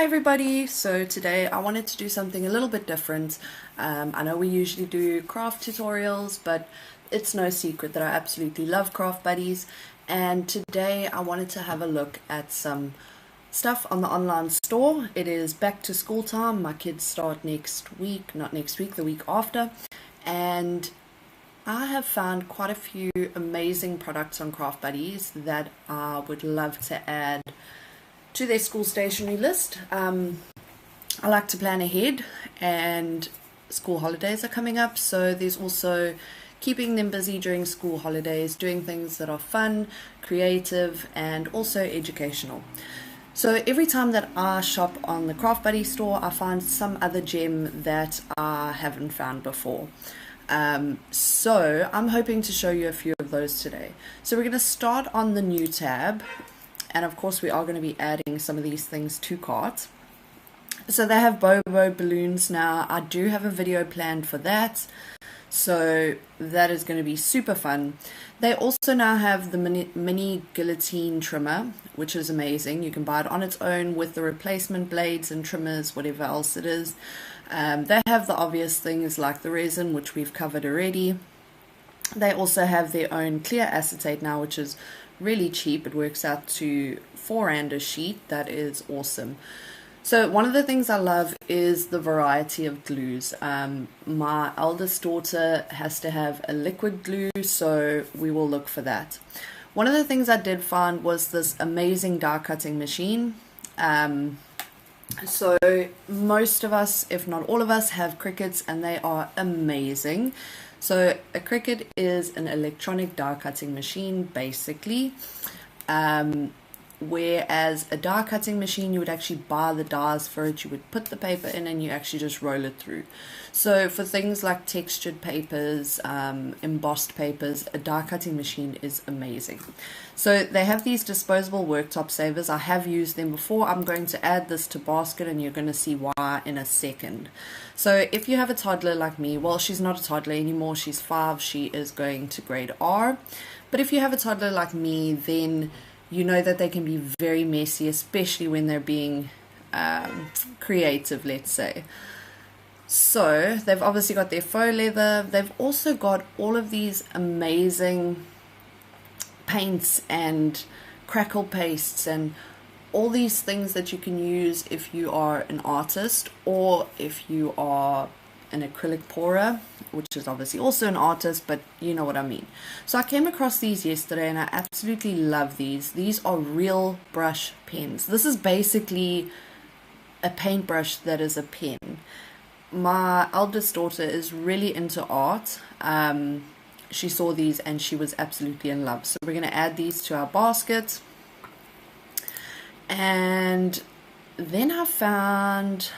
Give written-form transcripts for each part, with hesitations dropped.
Hi everybody! So today I wanted to do something a little bit different. I know we usually do craft tutorials, but it's no secret that I absolutely love craft buddies, and today I wanted to have a look at some stuff on the online store. It is back to school time. My kids start next week, not next week, the week after, and I have found quite a few amazing products on Craft Buddies that I would love to add to their school stationery list. I like to plan ahead, and school holidays are coming up, so there's also keeping them busy during school holidays, doing things that are fun, creative, and also educational. So every time that I shop on the Craft Buddy store, I find some other gem that I haven't found before. So I'm hoping to show you a few of those today. So we're going to start on the new tab. And of course we are going to be adding some of these things to cart. So they have Bobo balloons now. I do have a video planned for that. So that is going to be super fun. They also now have the mini guillotine trimmer, which is amazing. You can buy it on its own with the replacement blades and trimmers, whatever else it is. They have the obvious things like the resin, which we've covered already. They also have their own clear acetate now, which is really cheap. It works out to £4 a sheet. That is awesome. So one of the things I love is the variety of glues. My eldest daughter has to have a liquid glue, so we will look for that. One of the things I did find was this amazing die cutting machine. So most of us, if not all of us, have Cricuts, and they are amazing. So a Cricut is an electronic die cutting machine basically, whereas a die cutting machine, you would actually buy the dies for it, you would put the paper in and you actually just roll it through. So for things like textured papers, embossed papers, a die cutting machine is amazing. So they have these disposable worktop savers. I have used them before. I'm going to add this to basket and you're going to see why in a second. So if you have a toddler like me, well, she's not a toddler anymore, she's 5, she is going to grade R. But if you have a toddler like me, then you know that they can be very messy, especially when they're being creative, let's say. So they've obviously got their faux leather. They've also got all of these amazing paints and crackle pastes and all these things that you can use if you are an artist or if you are an acrylic pourer, which is obviously also an artist, but you know what I mean. So I came across these yesterday and I absolutely love these. These are real brush pens. This is basically a paintbrush that is a pen. My eldest daughter is really into art. She saw these and she was absolutely in love. So we're going to add these to our basket. And then I found,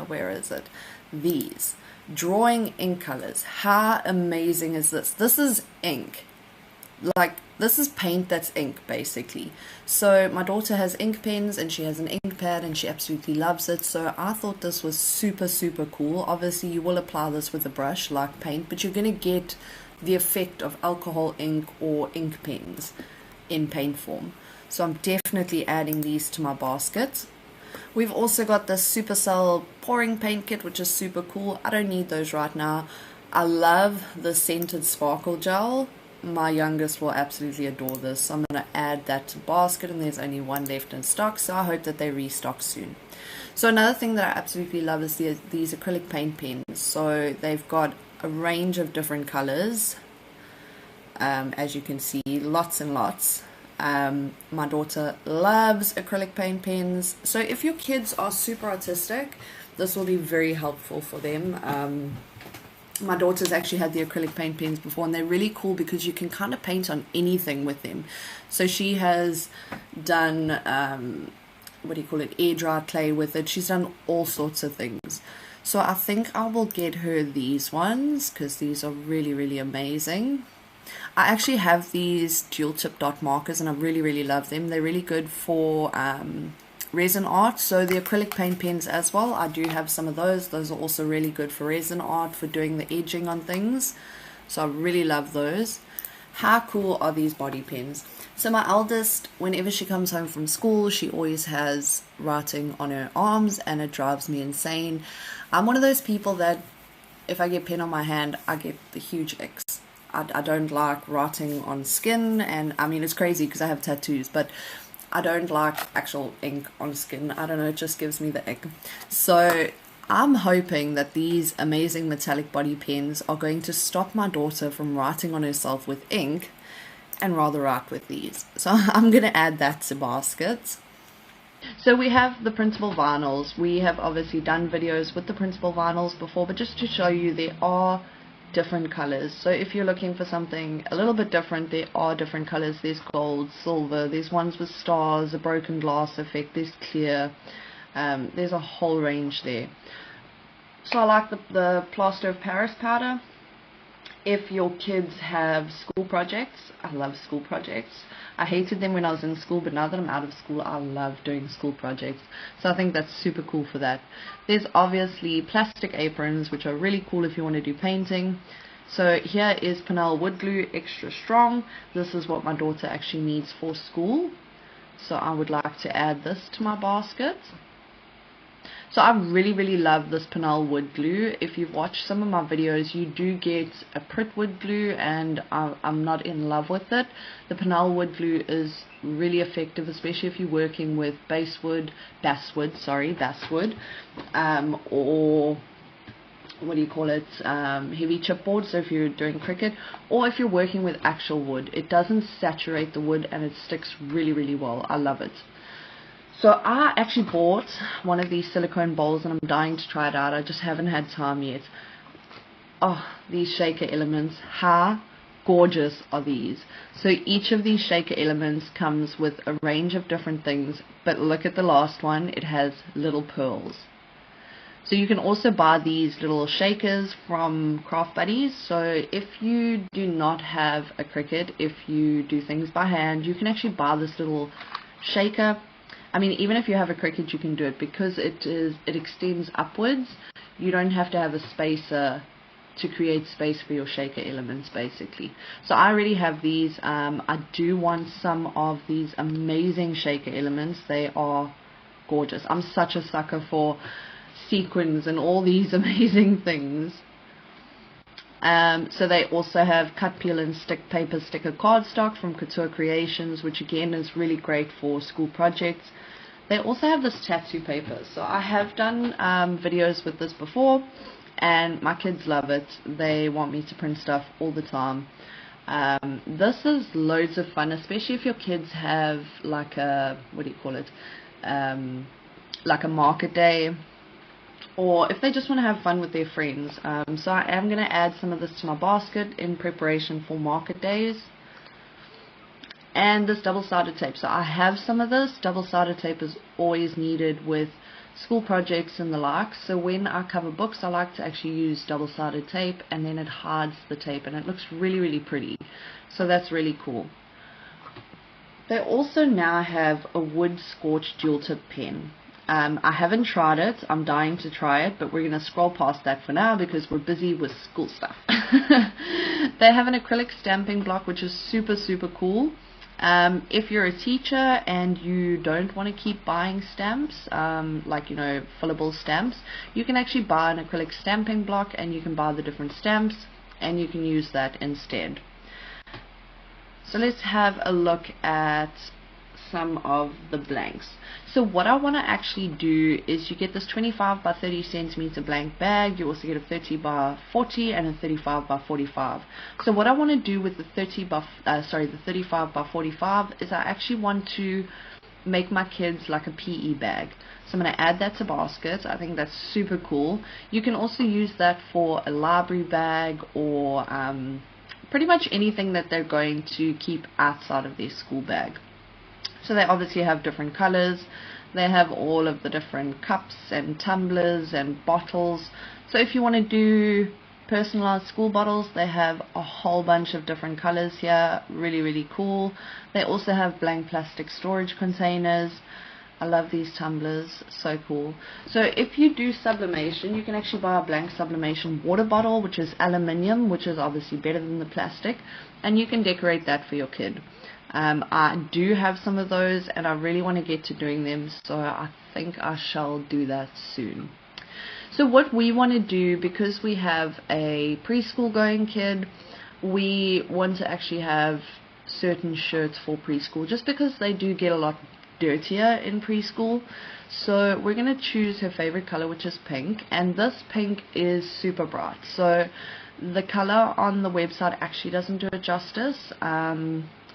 where is it? These drawing ink colors. How amazing is this? This is ink. Like, this is paint that's ink basically. So my daughter has ink pens and she has an ink pad and she absolutely loves it. So I thought this was super cool. Obviously you will apply this with a brush like paint, but you're going to get the effect of alcohol ink or ink pens in paint form. So I'm definitely adding these to my basket. We've also got this Supercell pouring paint kit, which is super cool. I don't need those right now. I love the scented sparkle gel. My youngest will absolutely adore this. So I'm going to add that to basket, and there's only one left in stock, so I hope that they restock soon. So another thing that I absolutely love is these acrylic paint pens. So they've got a range of different colors. As you can see, lots and lots. My daughter loves acrylic paint pens, so if your kids are super artistic, this will be very helpful for them. My daughter's actually had the acrylic paint pens before, and they're really cool because you can kind of paint on anything with them. So she has done what do you call it, air dry clay with it. She's done all sorts of things. So I think I will get her these ones because these are really amazing. I actually have these dual tip dot markers and I really love them. They're really good for resin art. So the acrylic paint pens as well, I do have some of those. Those are also really good for resin art, for doing the edging on things. So I really love those. How cool are these body pens? So my eldest, whenever she comes home from school, she always has writing on her arms, and it drives me insane. I'm one of those people that if I get pen on my hand, I get the huge icks. I don't like writing on skin, and I mean, it's crazy because I have tattoos, but I don't like actual ink on skin. I don't know, it just gives me the ick. So I'm hoping that these amazing metallic body pens are going to stop my daughter from writing on herself with ink and rather write with these. So I'm going to add that to baskets. So we have the printable vinyls. We have obviously done videos with the printable vinyls before, but just to show you, there are different colors. So if you're looking for something a little bit different, there are different colors. There's gold, silver, there's ones with stars, a broken glass effect, there's clear. There's a whole range there. So I like the plaster of Paris powder. If your kids have school projects, I love school projects. I hated them when I was in school, but now that I'm out of school, I love doing school projects. So I think that's super cool for that. There's obviously plastic aprons, which are really cool if you want to do painting. So here is Panel wood glue, extra strong. This is what my daughter actually needs for school. So I would like to add this to my basket. So I really love this Panel wood glue. If you've watched some of my videos, you do get a Pritt wood glue, and I'm not in love with it. The Panel wood glue is really effective, especially if you're working with basswood, or what do you call it, heavy chipboard. So if you're doing cricket, or if you're working with actual wood, it doesn't saturate the wood and it sticks really well. I love it. So I actually bought one of these silicone bowls, and I'm dying to try it out. I just haven't had time yet. Oh, these shaker elements, how gorgeous are these? So each of these shaker elements comes with a range of different things, but look at the last one, it has little pearls. So you can also buy these little shakers from Craft Buddies. So if you do not have a Cricut, if you do things by hand, you can actually buy this little shaker. I mean, even if you have a Cricut, you can do it because it extends upwards. You don't have to have a spacer to create space for your shaker elements, basically. So I already have these. I do want some of these amazing shaker elements. They are gorgeous. I'm such a sucker for sequins and all these amazing things. So they also have cut, peel and stick paper sticker cardstock from Couture Creations, which again is really great for school projects. They also have this tattoo paper. So I have done videos with this before, and my kids love it. They want me to print stuff all the time. This is loads of fun, especially if your kids have like a, what do you call it, like a market day, or if they just want to have fun with their friends. So I am going to add some of this to my basket in preparation for market days. And this double-sided tape. So I have some of this. Double-sided tape is always needed with school projects and the like. So when I cover books, I like to actually use double-sided tape, and then it hides the tape, and it looks really pretty. So that's really cool. They also now have a wood scorched dual tip pen. I haven't tried it. I'm dying to try it, but we're going to scroll past that for now because we're busy with school stuff. They have an acrylic stamping block, which is super cool. If you're a teacher and you don't want to keep buying stamps, like, you know, fillable stamps, you can actually buy an acrylic stamping block, and you can buy the different stamps, and you can use that instead. So let's have a look at some of the blanks. So what I want to actually do is you get this 25 by 30 centimeter blank bag. You also get a 30 by 40 and a 35 by 45. So what I want to do with the 35 by 45 is I actually want to make my kids like a PE bag. So I'm going to add that to baskets. I think that's super cool. You can also use that for a library bag, or pretty much anything that they're going to keep outside of their school bag. So they obviously have different colors. They have all of the different cups and tumblers and bottles. So if you want to do personalized school bottles, they have a whole bunch of different colors here. Really cool. They also have blank plastic storage containers. I love these tumblers, so cool. So if you do sublimation, you can actually buy a blank sublimation water bottle, which is aluminium, which is obviously better than the plastic, and you can decorate that for your kid. I do have some of those, and I really want to get to doing them, so I think I shall do that soon. So what we want to do, because we have a preschool going kid, we want to actually have certain shirts for preschool, just because they do get a lot dirtier in preschool. So we're going to choose her favorite color, which is pink, and this pink is super bright, so the color on the website actually doesn't do it justice.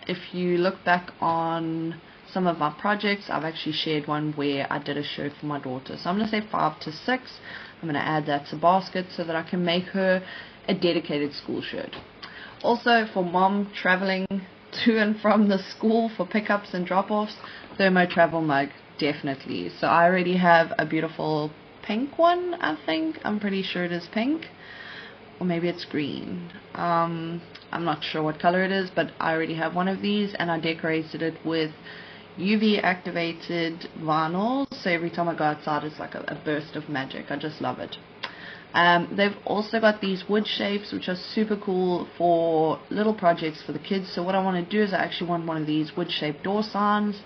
If you look back on some of my projects, I've actually shared one where I did a shirt for my daughter. So I'm going to say 5 to 6. I'm going to add that to basket so that I can make her a dedicated school shirt. Also, for mom traveling to and from the school for pickups and drop-offs, thermo travel mug, definitely. So I already have a beautiful pink one, I think. I'm pretty sure it is pink. Or maybe it's green. I'm not sure what color it is, but I already have one of these, and I decorated it with UV activated vinyl, so every time I go outside it's like a burst of magic. I just love it. They've also got these wood shapes, which are super cool for little projects for the kids. So what I want to do is I actually want one of these wood shaped door signs,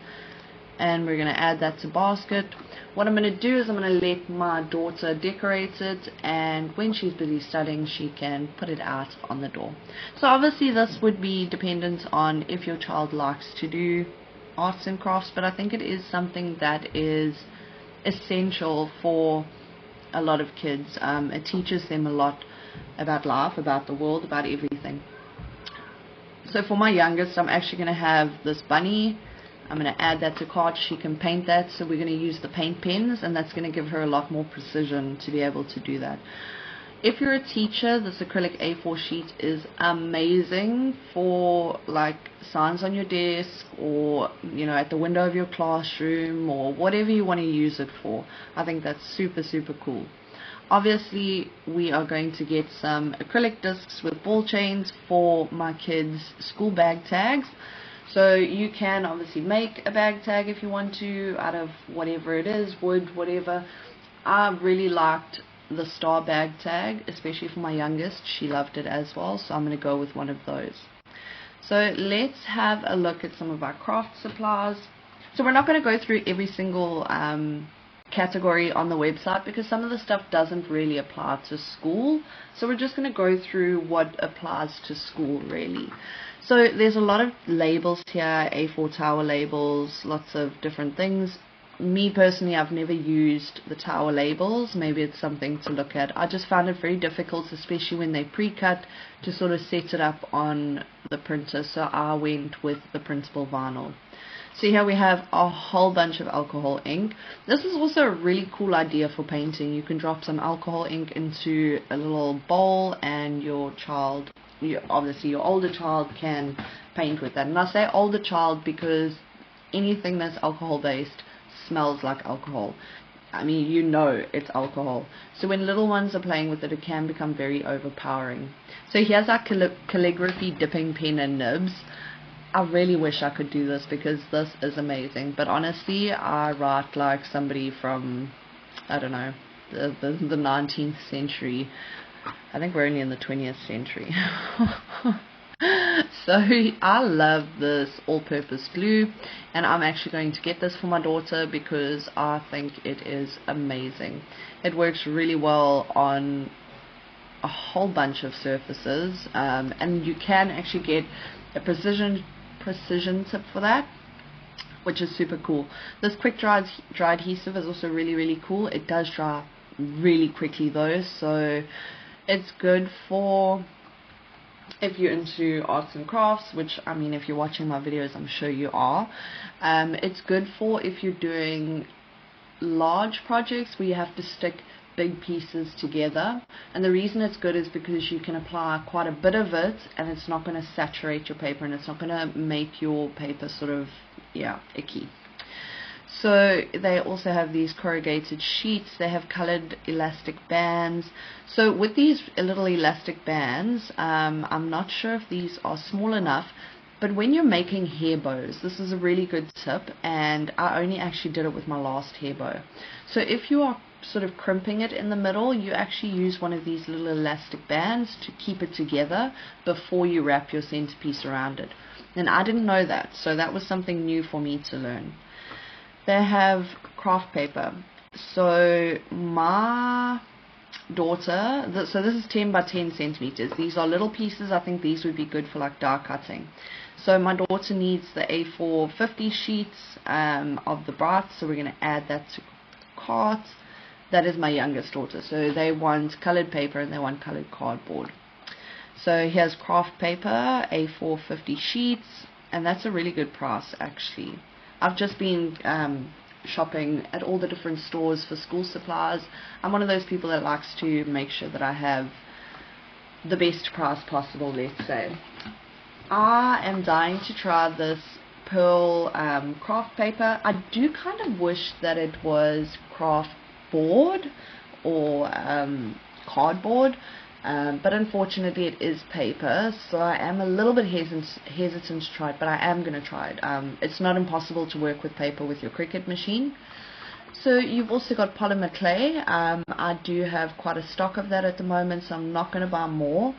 and we're going to add that to basket. What I'm going to do is I'm going to let my daughter decorate it, and when she's busy studying she can put it out on the door. So obviously this would be dependent on if your child likes to do arts and crafts, but I think it is something that is essential for a lot of kids. It teaches them a lot about life, about the world, about everything. So for my youngest, I'm actually going to have this bunny. I'm going to add that to cards. She can paint that, so we're going to use the paint pens, and that's going to give her a lot more precision to be able to do that. If you're a teacher, this acrylic A4 sheet is amazing for like signs on your desk, or at the window of your classroom, or whatever you want to use it for. I think that's super, super cool. Obviously, we are going to get some acrylic discs with ball chains for my kids' school bag tags. So you can obviously make a bag tag if you want to, out of whatever it is, wood, whatever. I really liked the star bag tag, especially for my youngest. She loved it as well, so I'm going to go with one of those. So let's have a look at some of our craft supplies. So we're not going to go through every single category on the website, because some of the stuff doesn't really apply to school. So we're just going to go through what applies to school really. So there's a lot of labels here, A4 tower labels, lots of different things. Me personally, I've never used the tower labels. Maybe it's something to look at. I just found it very difficult, especially when they pre-cut, to sort of set it up on the printer. So I went with the printable vinyl. So here we have a whole bunch of alcohol ink. This is also a really cool idea for painting. You can drop some alcohol ink into a little bowl, and your child, obviously your older child, can paint with that. And I say older child because anything that's alcohol based smells like alcohol. I mean, it's alcohol. So when little ones are playing with it, it can become very overpowering. So here's our calligraphy dipping pen and nibs. I really wish I could do this, because this is amazing. But honestly, I write like somebody from, I don't know, the 19th century. I think we're only in the 20th century. So I love this all-purpose glue, and I'm actually going to get this for my daughter because I think it is amazing. It works really well on a whole bunch of surfaces, and you can actually get a precision tip for that, which is super cool. This quick dry adhesive is also really, really cool. It does dry really quickly though, so it's good for if you're into arts and crafts, which, I mean, if you're watching my videos, I'm sure you are. It's good for if you're doing large projects where you have to stick big pieces together, and the reason it's good is because you can apply quite a bit of it, and it's not going to saturate your paper, and it's not going to make your paper sort of icky. So they also have these corrugated sheets. They have colored elastic bands. So with these little elastic bands, I'm not sure if these are small enough, But when you're making hair bows, this is a really good tip, and I only actually did it with my last hair bow. So if you are sort of crimping it in the middle, you actually use one of these little elastic bands to keep it together before you wrap your centerpiece around it. And I didn't know that, so that was something new for me to learn. They have craft paper. So my daughter, so this is 10 by 10 centimeters. These are little pieces. I think these would be good for like die cutting. So my daughter needs the A4 50 sheets of the bright, so we're going to add that to cart. That is my youngest daughter, so they want colored paper and they want colored cardboard. So here's craft paper, A4 50 sheets, and that's a really good price actually. I've just been shopping at all the different stores for school supplies. I'm one of those people that likes to make sure that I have the best price possible, let's say. I am dying to try this pearl craft paper. I do kind of wish that it was craft board or cardboard, but unfortunately it is paper, so I am a little bit hesitant to try it, but I am going to try it. It's not impossible to work with paper with your Cricut machine. So you've also got polymer clay. I do have quite a stock of that at the moment, so I'm not going to buy more.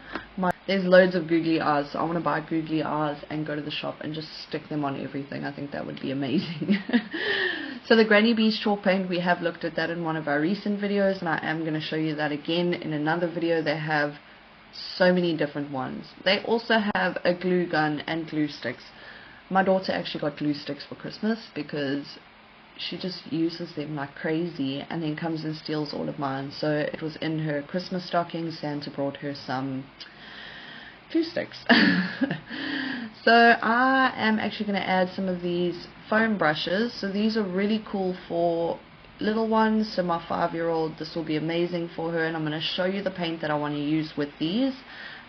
There's loads of googly eyes, so I want to buy googly eyes and go to the shop and just stick them on everything. I think that would be amazing. So the Granny Bees chalk paint, we have looked at that in one of our recent videos, and I am going to show you that again in another video. They have so many different ones. They also have a glue gun and glue sticks. My daughter actually got glue sticks for Christmas because she just uses them like crazy and then comes and steals all of mine. So it was in her Christmas stocking. Santa brought her some glue sticks. So I am actually going to add some of these foam brushes. So these are really cool for little ones. So my 5-year-old, this will be amazing for her, and I'm going to show you the paint that I want to use with these.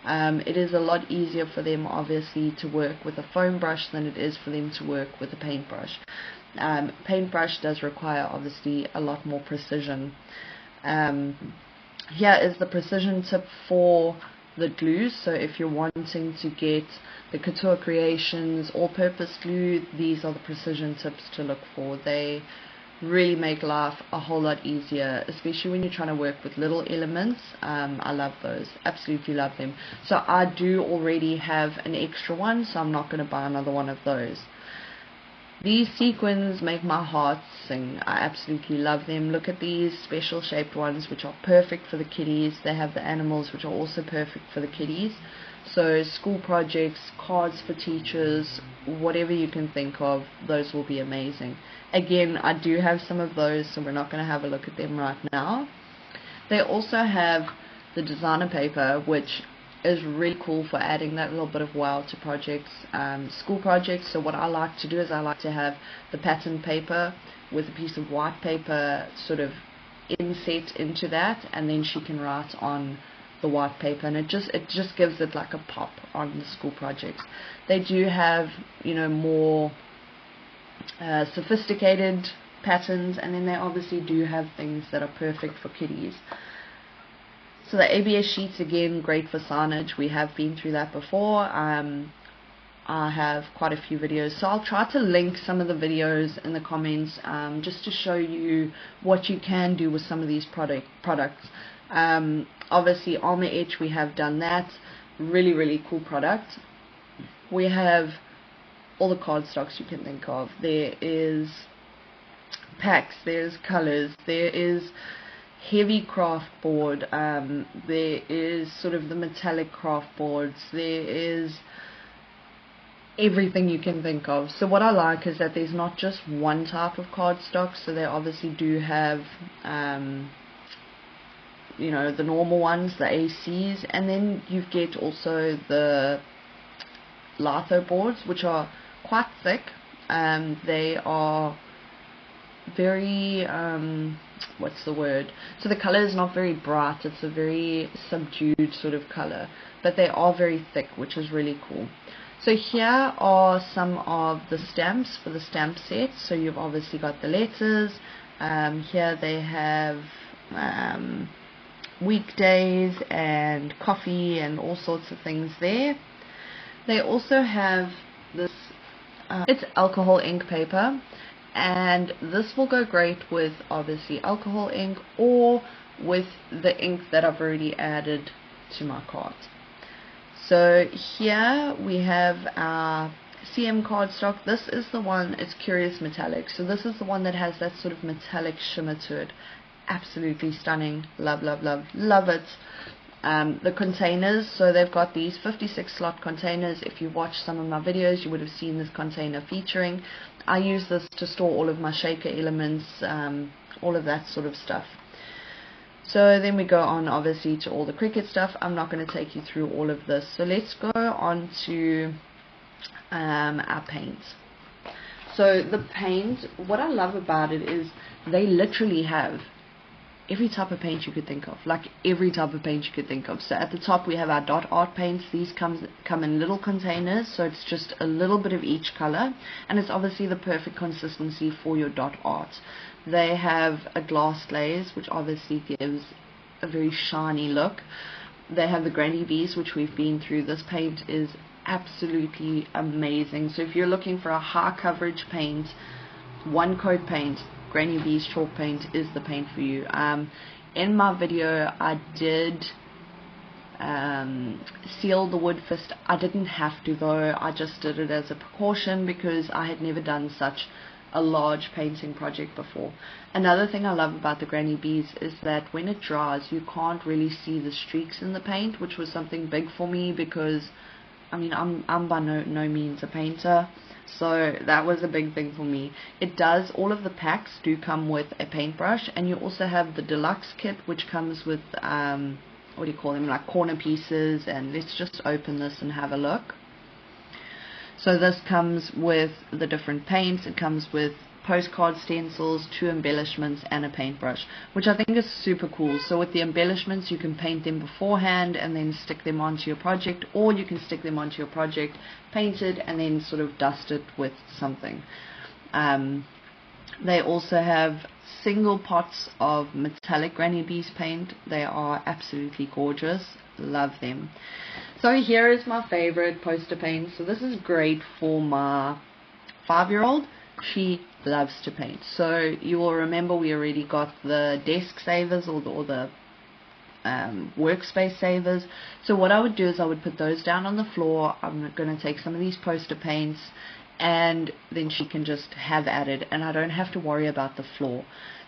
It is a lot easier for them obviously to work with a foam brush than it is for them to work with a paintbrush. Paintbrush does require obviously a lot more precision. Here is the precision tip for the glues. So if you're wanting to get the Couture Creations all-purpose glue, these are the precision tips to look for. They really make life a whole lot easier, especially when you're trying to work with little elements. I love those, absolutely love them. So I do already have an extra one, so I'm not going to buy another one of those. These sequins make my heart sing. I absolutely love them. Look at these special shaped ones which are perfect for the kiddies. They have the animals which are also perfect for the kiddies. So school projects, cards for teachers, whatever you can think of, those will be amazing. Again, I do have some of those, so we're not going to have a look at them right now. They also have the designer paper, which is really cool for adding that little bit of wow to projects, school projects. So what I like to do is I like to have the pattern paper with a piece of white paper sort of inset into that, and then she can write on the white paper, and it just gives it like a pop on the school projects. They do have, you know, more sophisticated patterns, and then they obviously do have things that are perfect for kiddies. So the ABS sheets, again, great for signage. We have been through that before. I have quite a few videos, so I'll try to link some of the videos in the comments, just to show you what you can do with some of these products. Obviously Armor Etch, we have done that. Really, really cool product. We have all the cardstocks you can think of. There is packs, there's colors, there is heavy craft board, there is sort of the metallic craft boards, there is everything you can think of. So what I like is that there's not just one type of cardstock. So they obviously do have you know, the normal ones, the ACs, and then you get also the litho boards, which are quite thick. They are very what's the word, so the color is not very bright, it's a very subdued sort of color, but they are very thick, which is really cool. So here are some of the stamps for the stamp set. So you've obviously got the letters. Here they have weekdays and coffee and all sorts of things there. They also have it's alcohol ink paper, and this will go great with obviously alcohol ink or with the ink that I've already added to my cards. So here we have our CM cardstock. This is the one, it's Curious Metallic. So this is the one that has that sort of metallic shimmer to it. Absolutely stunning. Love, love, love, love it. The containers, so they've got these 56 slot containers. If you watched some of my videos, you would have seen this container featuring. I use this to store all of my shaker elements, all of that sort of stuff. So then we go on obviously to all the Cricut stuff. I'm not going to take you through all of this. So let's go on to our paints. So the paint, what I love about it is they literally have every type of paint you could think of, like every type of paint you could think of. So at the top we have our dot art paints. These come in little containers, so it's just a little bit of each color, and it's obviously the perfect consistency for your dot art. They have a glass glaze, which obviously gives a very shiny look. They have the Granny Bees, which we've been through. This paint is absolutely amazing. So if you're looking for a high coverage paint, one coat paint, Granny Bees chalk paint is the paint for you. In my video I did seal the wood fist. I didn't have to though, I just did it as a precaution because I had never done such a large painting project before. Another thing I love about the Granny Bees is that when it dries you can't really see the streaks in the paint, which was something big for me because I mean I'm by no means a painter. So that was a big thing for me. It does, all of the packs do come with a paintbrush, and you also have the deluxe kit which comes with what do you call them, like corner pieces. And let's just open this and have a look. So this comes with the different paints. It comes with postcard stencils, 2 embellishments, and a paintbrush, which I think is super cool. So with the embellishments you can paint them beforehand and then stick them onto your project, or you can stick them onto your project, paint it, and then sort of dust it with something. They also have single pots of metallic Granny Bees paint. They are absolutely gorgeous. Love them. So here is my favorite poster paint. So this is great for my 5-year-old. She loves to paint. So you will remember we already got the desk savers or the workspace savers. So what I would do is I would put those down on the floor. I'm going to take some of these poster paints, and then she can just have at it, and I don't have to worry about the floor.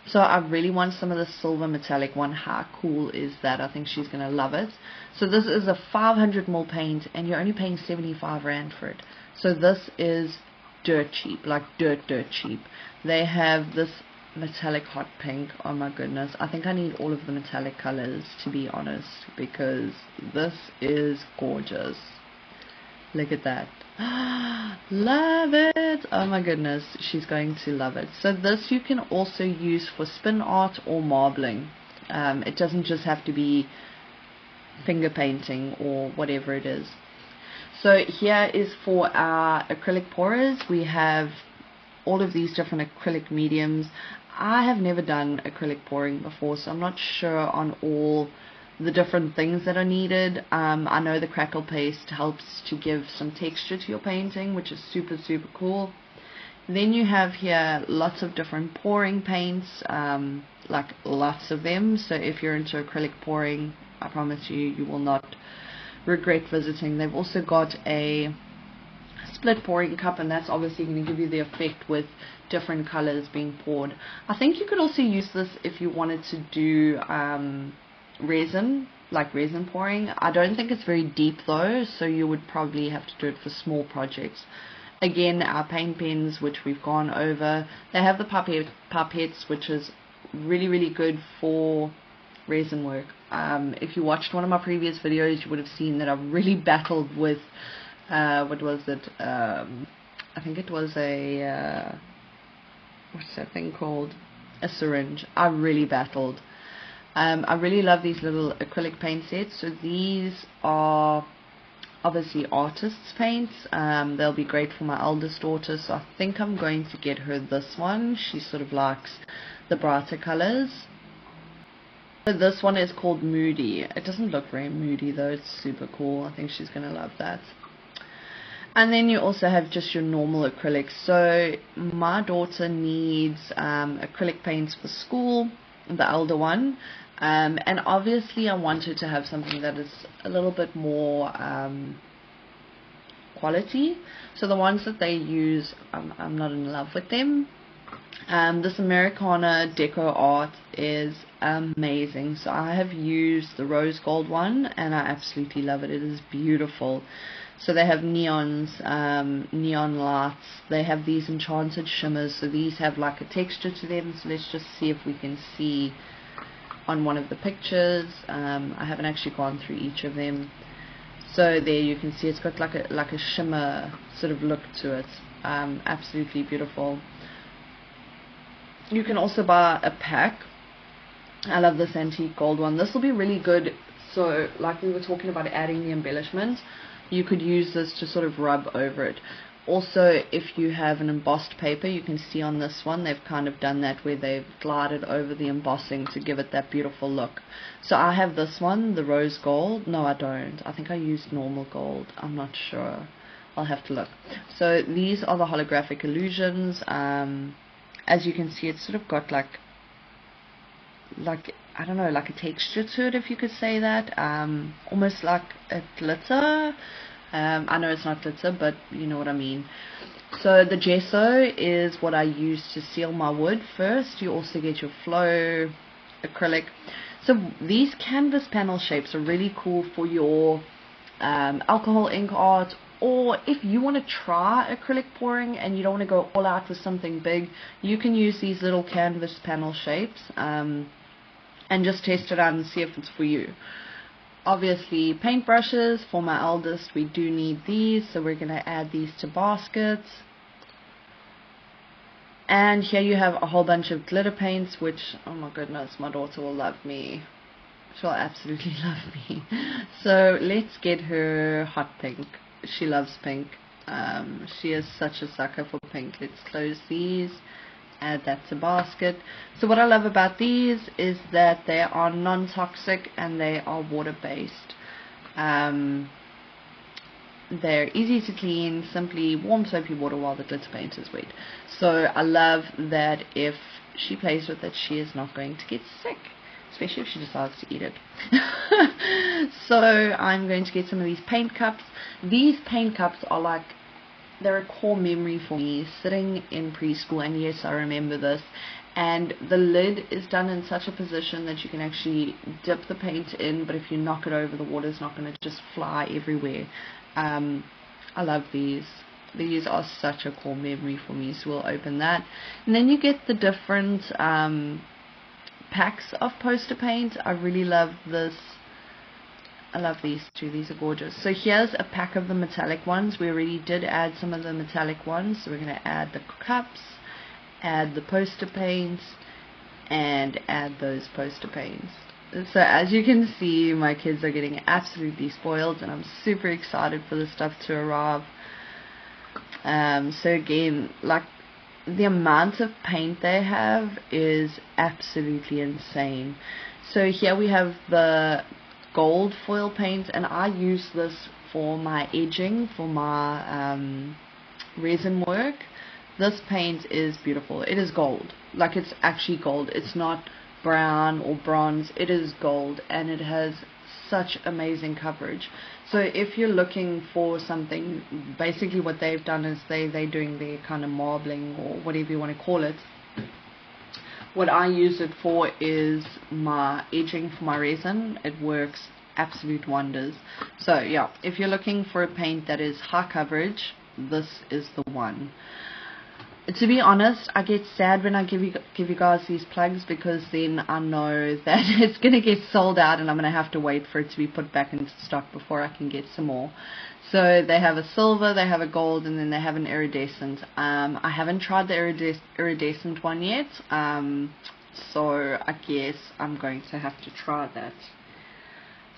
So I really want some of the silver metallic one. How cool is that? I think she's going to love it. So this is a 500ml paint, and you're only paying 75 Rand for it. So this is dirt cheap, like dirt cheap. They have this metallic hot pink. Oh my goodness, I think I need all of the metallic colors, to be honest, because this is gorgeous. Look at that. Love it. Oh my goodness, she's going to love it. So this you can also use for spin art or marbling. It doesn't just have to be finger painting or whatever it is. So here is for our acrylic pourers. We have all of these different acrylic mediums. I have never done acrylic pouring before, so I'm not sure on all the different things that are needed. I know the crackle paste helps to give some texture to your painting, which is super cool. Then you have here lots of different pouring paints, like lots of them. So if you're into acrylic pouring, I promise you will not regret visiting. They've also got a split pouring cup, and that's obviously going to give you the effect with different colors being poured. I think you could also use this if you wanted to do resin, like resin pouring. I don't think it's very deep though, so you would probably have to do it for small projects. Again, our paint pens, which we've gone over, they have the pipettes, which is really good for resin work. If you watched one of my previous videos, you would have seen that I've really battled with what was it, I think it was a what's that thing called, a syringe. I really battled. I really love these little acrylic paint sets. So these are obviously artists paints. They'll be great for my eldest daughter, so I think I'm going to get her this one. She sort of likes the brighter colors. So this one is called Moody. It doesn't look very moody though, it's super cool. I think she's gonna love that. And then you also have just your normal acrylics. So my daughter needs acrylic paints for school, the elder one. And obviously I want her to have something that is a little bit more quality. So the ones that they use, I'm not in love with them. This Americana Deco Art is amazing. So I have used the rose gold one and I absolutely love it. It is beautiful. So they have neons, neon lights. They have these enchanted shimmers. So these have like a texture to them. So let's just see if we can see on one of the pictures. I haven't actually gone through each of them. So there you can see it's got like a shimmer sort of look to it. Absolutely beautiful. You can also buy a pack. I love this antique gold one. This will be really good. So like we were talking about adding the embellishment, you could use this to sort of rub over it. Also, if you have an embossed paper, you can see on this one they've kind of done that where they've glided over the embossing to give it that beautiful look. So I have this one, the rose gold. No, I don't. I think I used normal gold. I'm not sure. I'll have to look. So these are the holographic illusions. As you can see, it's sort of got like I don't know, like a texture to it, if you could say that. Almost like a glitter. I know it's not glitter, but you know what I mean. So the gesso is what I use to seal my wood first. You also get your flow acrylic. So these canvas panel shapes are really cool for your alcohol ink art, or if you want to try acrylic pouring and you don't want to go all out with something big, you can use these little canvas panel shapes and just test it out and see if it's for you. Obviously, paintbrushes for my eldest, we do need these, so we're going to add these to baskets. And here you have a whole bunch of glitter paints, which, oh my goodness, my daughter will love me. She'll absolutely love me. So let's get her hot pink. She loves pink. She is such a sucker for pink. Let's close these. Add that to basket. So what I love about these is that they are non-toxic and they are water-based. They're easy to clean, simply warm soapy water while the glitter paint is wet. So I love that if she plays with it, she is not going to get sick, especially if she decides to eat it. So I'm going to get some of these paint cups. These paint cups are like, they're a core memory for me, sitting in preschool, and yes, I remember this. And the lid is done in such a position that you can actually dip the paint in, but if you knock it over, the water is not going to just fly everywhere. I love these. These are such a core memory for me, so we'll open that. And then you get the different packs of poster paint. I really love this. I love these two. These are gorgeous. So here's a pack of the metallic ones. We already did add some of the metallic ones. So we're going to add the cups, add the poster paints, and add those poster paints. So as you can see, my kids are getting absolutely spoiled, and I'm super excited for the stuff to arrive. So again, like, the amount of paint they have is absolutely insane. So here we have the gold foil paint, and I use this for my edging, for my resin work. This paint is beautiful. It is gold. Like, it's actually gold. It's not brown or bronze. It is gold, and it has such amazing coverage. So if you're looking for something, basically what they've done is they're doing their kind of marbling or whatever you want to call it. What I use it for is my edging for my resin. It works absolute wonders. So yeah, if you're looking for a paint that is high coverage, this is the one. To be honest, I get sad when I give you guys these plugs, because then I know that it's going to get sold out and I'm going to have to wait for it to be put back into stock before I can get some more. So they have a silver, they have a gold, and then they have an iridescent. I haven't tried the iridescent one yet, so I guess I'm going to have to try that.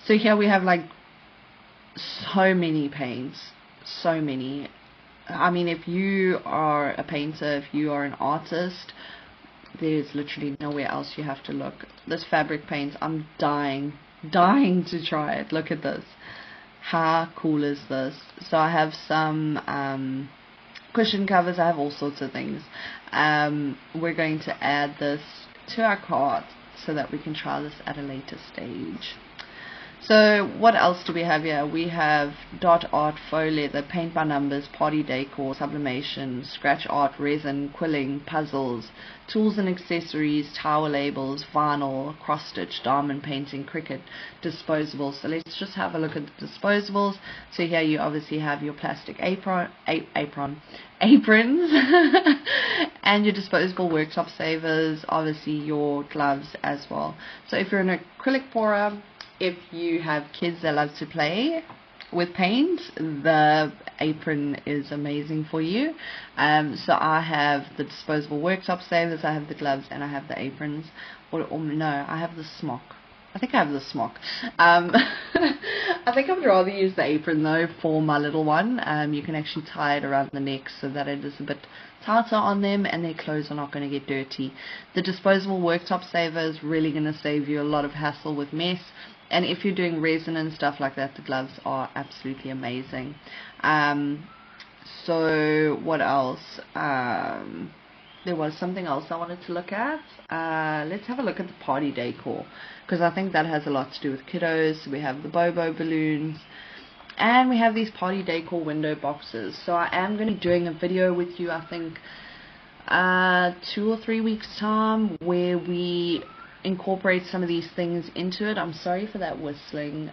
So here we have like so many paints, so many. I mean, if you are a painter, if you are an artist, there's literally nowhere else you have to look. This fabric paint, I'm dying to try it. Look at this. How cool is this? So I have some cushion covers, I have all sorts of things. We're going to add this to our cart so that we can try this at a later stage. So what else do we have here? We have dot art, faux leather, paint by numbers, party decor, sublimation, scratch art, resin, quilling, puzzles, tools and accessories, tower labels, vinyl, cross stitch, diamond painting, cricket, disposables. So let's just have a look at the disposables. So here you obviously have your plastic aprons and your disposable worktop savers, obviously your gloves as well. So if you're an acrylic pourer, if you have kids that love to play with paint, the apron is amazing for you. So I have the disposable worktop savers, I have the gloves, and I have the aprons. Or no, I have the smock. I think I have the smock. I think I would rather use the apron though for my little one. You can actually tie it around the neck so that it is a bit tighter on them and their clothes are not going to get dirty. The disposable worktop saver is really going to save you a lot of hassle with mess. And if you're doing resin and stuff like that, the gloves are absolutely amazing. So what else? There was something else I wanted to look at. Let's have a look at the party decor, because I think that has a lot to do with kiddos. We have the Bobo balloons, and we have these party decor window boxes. So I am going to be doing a video with you, I think 2 or 3 weeks time, where we incorporate some of these things into it. I'm sorry for that whistling.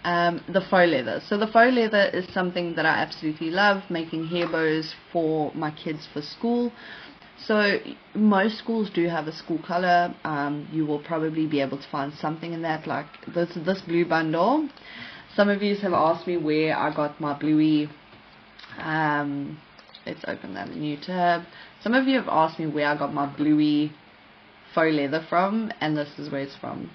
The faux leather. So the faux leather is something that I absolutely love, making hair bows for my kids for school. So most schools do have a school color. You will probably be able to find something in that, like this blue bundle. Some of you have asked me where I got my bluey. Let's open that new tab. Some of you have asked me where I got my bluey faux leather from, and this is where it's from.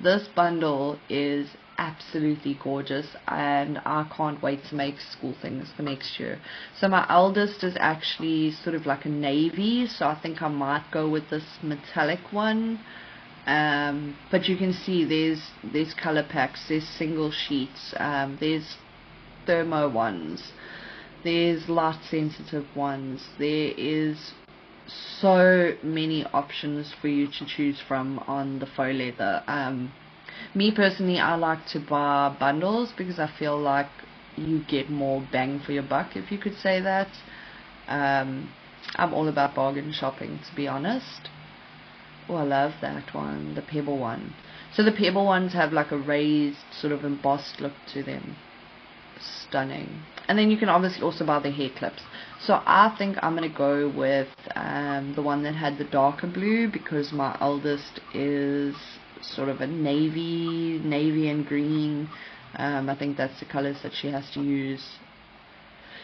This bundle is absolutely gorgeous, and I can't wait to make school things for next year. So my eldest is actually sort of like a navy, so I think I might go with this metallic one. But you can see there's color packs, there's single sheets, there's thermo ones, there's light sensitive ones. There is so many options for you to choose from on the faux leather. Me personally, I like to buy bundles because I feel like you get more bang for your buck, if you could say that. I'm all about bargain shopping, to be honest. Oh, I love that one, the pebble one. So the pebble ones have like a raised sort of embossed look to them. Stunning. And then you can obviously also buy the hair clips. So I think I'm going to go with the one that had the darker blue, because my eldest is sort of a navy and green. I think that's the colors that she has to use.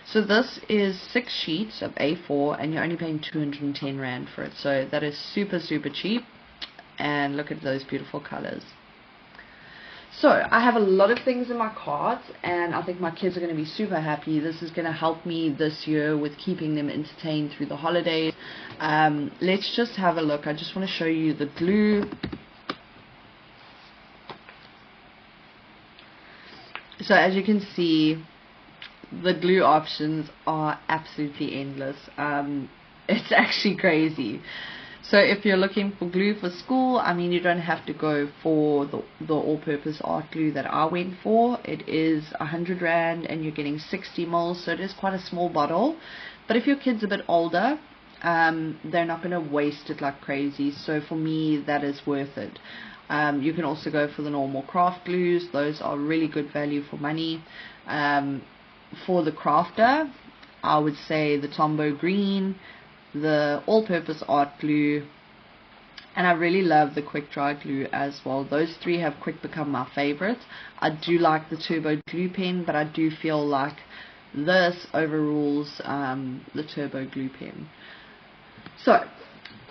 So this is 6 sheets of A4, and you're only paying 210 Rand for it. So that is super cheap. And look at those beautiful colors. So I have a lot of things in my cart, and I think my kids are going to be super happy. This is going to help me this year with keeping them entertained through the holidays. Let's just have a look. I just want to show you the glue. So as you can see, the glue options are absolutely endless. It's actually crazy. So if you're looking for glue for school, I mean, you don't have to go for the all-purpose art glue that I went for. It is 100 Rand and you're getting 60 mils, so it is quite a small bottle. But if your kid's a bit older, they're not going to waste it like crazy. So for me, that is worth it. You can also go for the normal craft glues. Those are really good value for money. For the crafter, I would say the Tombow Green, the all-purpose art glue, and I really love the quick dry glue as well. Those three have quick become my favorite. I do like the turbo glue pen, but I do feel like this overrules the turbo glue pen. So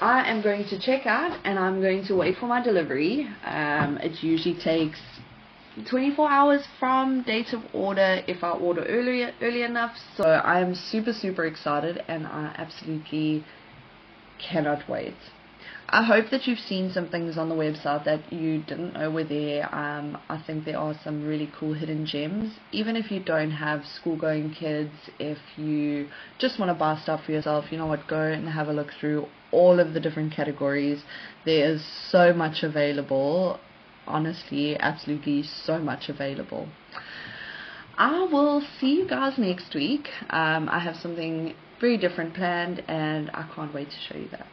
I am going to check out, and I'm going to wait for my delivery. It usually takes 24 hours from date of order if I order early enough. So I am super excited, and I absolutely cannot wait. I hope that you've seen some things on the website that you didn't know were there. I think there are some really cool hidden gems. Even if you don't have school-going kids, if you just want to buy stuff for yourself, you know what, go and have a look through all of the different categories. There is so much available. Honestly, absolutely so much available. I will see you guys next week. I have something very different planned, and I can't wait to show you that.